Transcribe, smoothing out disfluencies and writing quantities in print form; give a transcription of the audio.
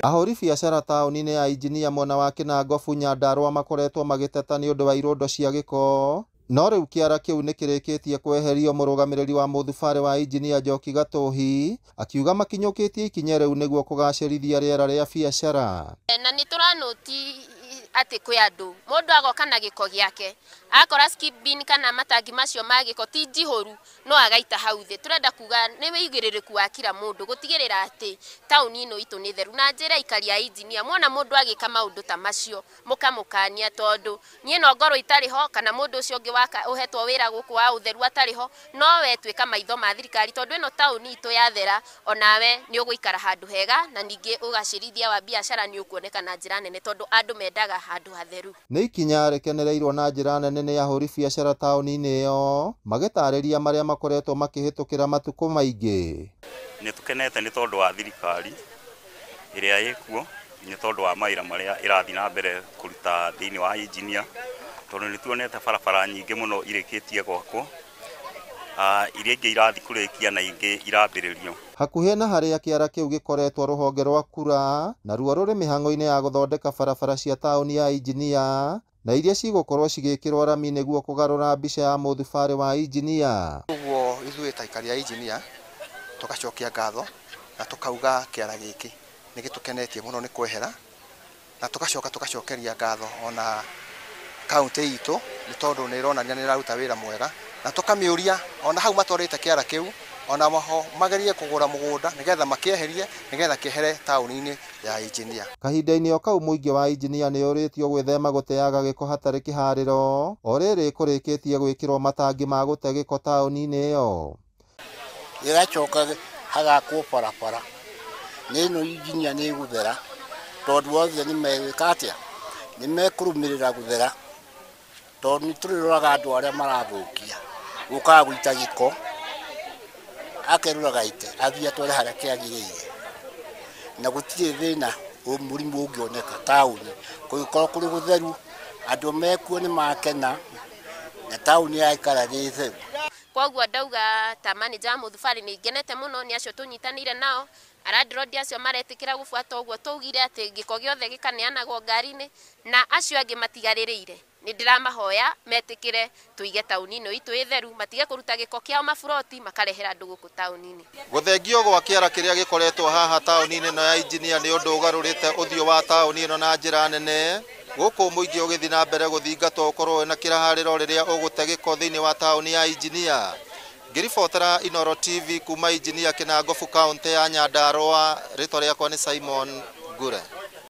Ahũri biacara taũni-inĩ ya Injinia mwena wa Kinangofu Nyandarua makoretwo magĩteta nĩ ũndũ wa irondo cia gĩko. No rĩu kĩara kĩu nĩ kĩrĩkĩtie kweherio. Mũrũgamĩrĩri wa mũthubarĩ wa Injinia Njoki Gatũhi akiuga makinyũkĩtie ikinya rĩu nĩguo kũgacĩrithia rĩera rĩa biacara. Na nĩ tũranoti atĩ kwĩ andũ mũndũ agoka na gĩko gĩake akora skip bin kana matangi macio ma gĩko ti njihũru no agaita hau thĩ. Tũrenda kuga nĩ wĩigĩrĩrĩku wa kila mũndũ gũtigĩrĩra atĩ taũni ĩno itũ nĩ theru, na njĩra ikari ya Injinia mwona mũndũ agĩka maũndũ ta macio mũkamũkania, tondũ niĩ no ngorwo itarĩ ho kana mũndũ ũcio ũngĩ ũhetwo wĩra gũkũ wa ũtheru atarĩ ho, no we tuĩka maitho ma thirikari, tondũ ĩno taũni itũ yathera onawe nĩ ũgũikara handũ hega na ningĩ ũgacĩrithia wa biacara nĩ ũkuoneka na njĩra nene, tondũ andũ mendaga handũ hatheru. Nĩ ikinya rĩkenereirwo na njĩra nene nĩ ahũri biacara taũni-inĩ ĩyo, magĩtarĩria marĩa makoretwo makĩhĩtũkĩra matukũ maingĩ. Nĩ tũkenete nĩ tondũ wa thirikari ĩrĩa ĩkuo, nĩ tondũ wa mawĩra marĩa ĩrathiĩ na mbere kũruta thĩinĩ wa Injinia, tondũ nĩ tuonete barabara nyingĩ mũno irĩkĩtie gwakwo, iria ingĩ irathiĩ kũrĩkia na ingĩ irambĩrĩrio. Hakuhĩ na harĩa kĩara kĩu gĩkoretwo rũhonge rwa kura na ruo rũrĩ mĩhang'o-inĩ ya gũthondeka barabara cia taũni ya Injinia na iria cigũkorwo cigĩkĩrwo rami nĩguo kũgarũra mbica ya mũthubarĩ wa Injinia. Ũguo ithuĩ ta aikari ya Injinia tũgacokia ngatho na tũkauga kĩara gĩkĩ nĩ gĩtũkenetie mũno nĩ kwehera, na tũgacokeria ngatho ona kaunti itũ nĩ tondũ nĩ ĩronania nĩ ĩraruta wĩra mwega, na tũkamĩũria ona hau matwarĩte kĩara kĩu ona maho magerie kũgũra mũgũnda nĩgetha makĩeherie nĩgetha kĩehere taũni-inĩ ya Injinia. Kahinda-inĩ o kau mũingĩ wa Injinia nĩ ũrĩtio gwĩthema gũteaga gĩko hatarĩ kĩharĩro, o rĩrĩ kũrĩkĩtie gwĩkĩrwo matangi ma gũte gĩko taũni-inĩ ĩyo. Gĩgacoka hagakwo barabara nĩ ĩno Injinia nĩ gũthera, tondũ othe nĩ megwĩka atĩa, nĩ mekũrũmĩrĩra gũthera, tondũ nĩ tũrĩroraga andũ arĩa marathũkia gũkaga gũita gĩko akerũraga ite athiĩ atware harĩa kĩagĩrĩire, na gũtirĩ thĩna mũrimũ ũngĩoneka taũni kũgĩkorwo kũrĩ gũtheru, andũ mekuo nĩ makena na taũni yaikara nĩ theru. Koguo ndauga ta manager mũthubarĩ nĩ ngenete mũno nĩ acio tũnyitanĩire nao, arandirodi acio maretĩkĩra gũbuata ũguo tũugire atĩ gĩko gĩothe gĩkaneanagwo ngari-inĩ, na acio angĩ matigarĩrĩire nĩ ndĩramahoya metĩkĩre tũige taũni ĩno itũ ĩtheru, matige kũruta gĩko kĩao maburoti makarehera andũ gũkũ taũni-inĩ. Gũthengio gwa kĩara kĩrĩa gĩkoretwo haha taũni-inĩ ĩno ya Injinia nĩ ũndũ ũgarũrĩte ũthiũ wa taũni ĩno na njĩra nene, gũkũ mũingĩ ũgĩthiĩ na mbere gũthingatwo ũkorwo na kĩraharĩro rĩrĩa ũgũte gĩko thĩinĩ wa taũni ya Injinia. Ngĩribotera Inooro TV kuma Injinia Kinangofu kaunti ya Nyandarua, rĩtwa rĩakwa nĩ Simon Ngure.